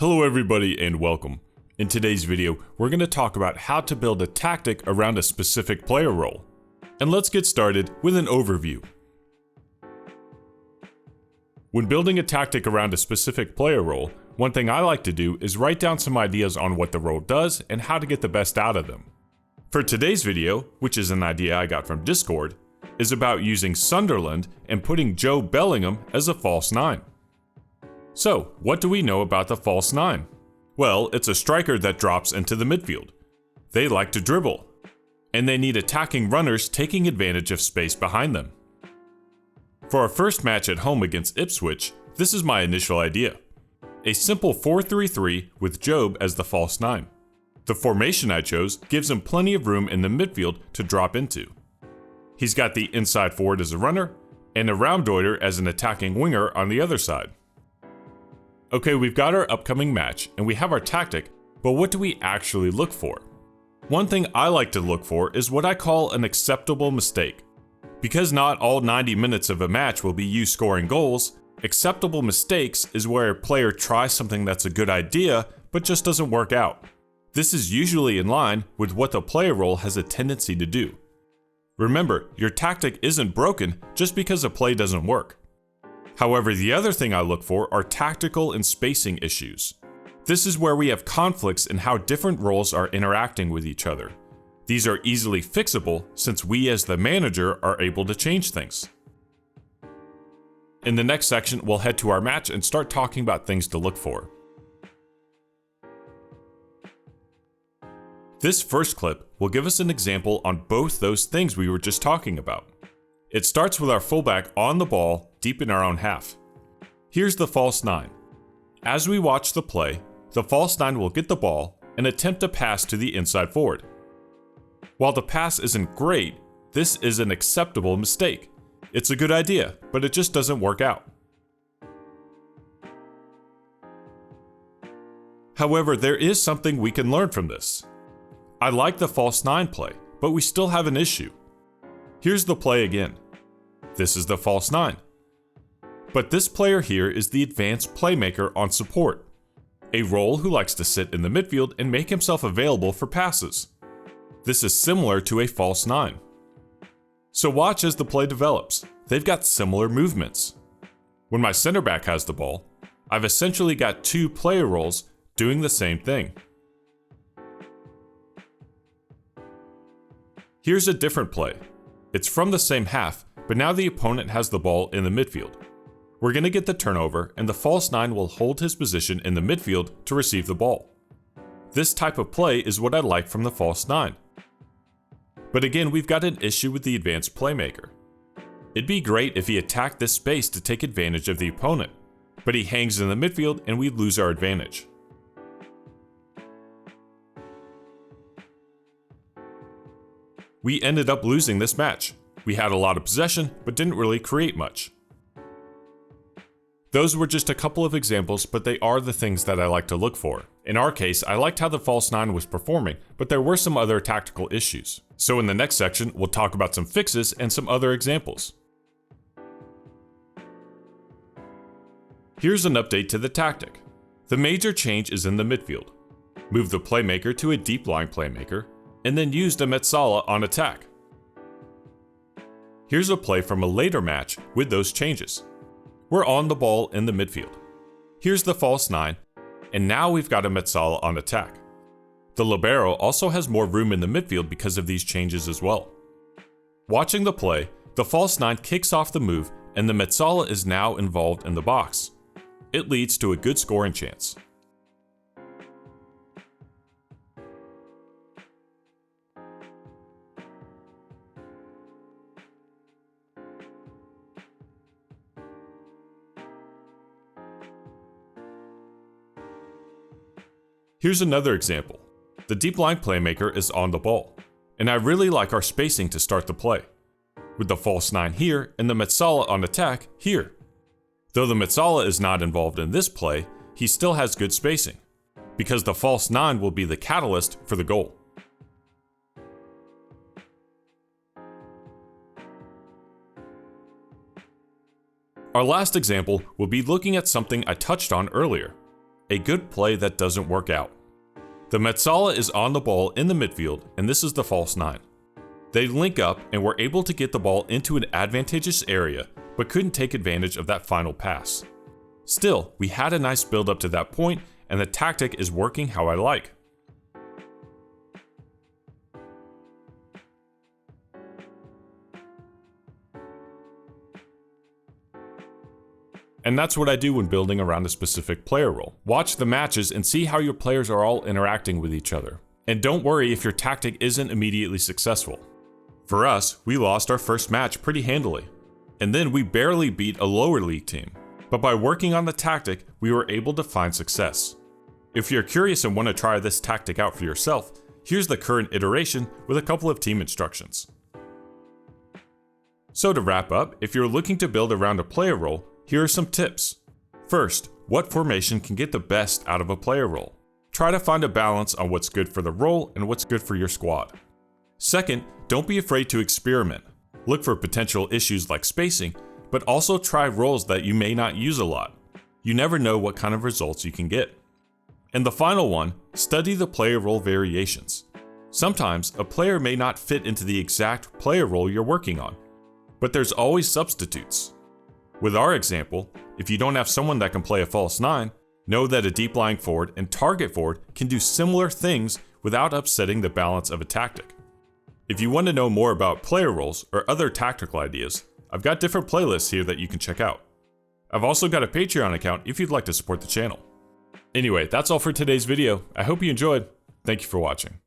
Hello everybody and welcome. In today's video, we're going to talk about how to build a tactic around a specific player role. And let's get started with an overview. When building a tactic around a specific player role, one thing I like to do is write down some ideas on what the role does and how to get the best out of them. For today's video, which is an idea I got from Discord, is about using Sunderland and putting Joe Bellingham as a false 9. So, what do we know about the false 9? Well, it's a striker that drops into the midfield. They like to dribble, and they need attacking runners taking advantage of space behind them. For our first match at home against Ipswich, this is my initial idea. A simple 4-3-3 with Job as the false 9. The formation I chose gives him plenty of room in the midfield to drop into. He's got the inside forward as a runner, and a Raumdeuter as an attacking winger on the other side. Okay, we've got our upcoming match, and we have our tactic, but what do we actually look for? One thing I like to look for is what I call an acceptable mistake. Because not all 90 minutes of a match will be you scoring goals, acceptable mistakes is where a player tries something that's a good idea, but just doesn't work out. This is usually in line with what the player role has a tendency to do. Remember, your tactic isn't broken just because a play doesn't work. However, the other thing I look for are tactical and spacing issues. This is where we have conflicts in how different roles are interacting with each other. These are easily fixable since we as the manager are able to change things. In the next section, we'll head to our match and start talking about things to look for. This first clip will give us an example on both those things we were just talking about. It starts with our fullback on the ball deep in our own half. Here's the false 9. As we watch the play, the false 9 will get the ball and attempt a pass to the inside forward. While the pass isn't great, this is an acceptable mistake. It's a good idea, but it just doesn't work out. However, there is something we can learn from this. I like the false 9 play, but we still have an issue. Here's the play again. This is the false 9. But this player here is the advanced playmaker on support, a role who likes to sit in the midfield and make himself available for passes. This is similar to a false 9. So watch as the play develops. They've got similar movements. When my center back has the ball, I've essentially got two player roles doing the same thing. Here's a different play. It's from the same half, but now the opponent has the ball in the midfield. We're going to get the turnover, and the false 9 will hold his position in the midfield to receive the ball. This type of play is what I like from the false 9. But again, we've got an issue with the advanced playmaker. It'd be great if he attacked this space to take advantage of the opponent, but he hangs in the midfield and we lose our advantage. We ended up losing this match. We had a lot of possession, but didn't really create much. Those were just a couple of examples, but they are the things that I like to look for. In our case, I liked how the false 9 was performing, but there were some other tactical issues. So in the next section, we'll talk about some fixes and some other examples. Here's an update to the tactic. The major change is in the midfield. Move the playmaker to a deep line playmaker, and then use the Mezzala on attack. Here's a play from a later match with those changes. We're on the ball in the midfield. Here's the false 9, and now we've got a Mezzala on attack. The libero also has more room in the midfield because of these changes as well. Watching the play, the false 9 kicks off the move, and the Mezzala is now involved in the box. It leads to a good scoring chance. Here's another example. The deep line playmaker is on the ball, and I really like our spacing to start the play, with the false 9 here and the Mezzala on attack here. Though the Mezzala is not involved in this play, he still has good spacing, because the false 9 will be the catalyst for the goal. Our last example will be looking at something I touched on earlier, a good play that doesn't work out. The Metsala is on the ball in the midfield, and this is the false 9. They link up and were able to get the ball into an advantageous area, but couldn't take advantage of that final pass. Still, we had a nice build up to that point, and the tactic is working how I like. And that's what I do when building around a specific player role. Watch the matches and see how your players are all interacting with each other. And don't worry if your tactic isn't immediately successful. For us, we lost our first match pretty handily. And then we barely beat a lower league team. But by working on the tactic, we were able to find success. If you're curious and want to try this tactic out for yourself, here's the current iteration with a couple of team instructions. So to wrap up, if you're looking to build around a player role, here are some tips. First, what formation can get the best out of a player role? Try to find a balance on what's good for the role and what's good for your squad. Second, don't be afraid to experiment. Look for potential issues like spacing, but also try roles that you may not use a lot. You never know what kind of results you can get. And the final one, study the player role variations. Sometimes a player may not fit into the exact player role you're working on, but there's always substitutes. With our example, if you don't have someone that can play a false 9, know that a deep lying forward and target forward can do similar things without upsetting the balance of a tactic. If you want to know more about player roles or other tactical ideas, I've got different playlists here that you can check out. I've also got a Patreon account if you'd like to support the channel. Anyway, that's all for today's video. I hope you enjoyed. Thank you for watching.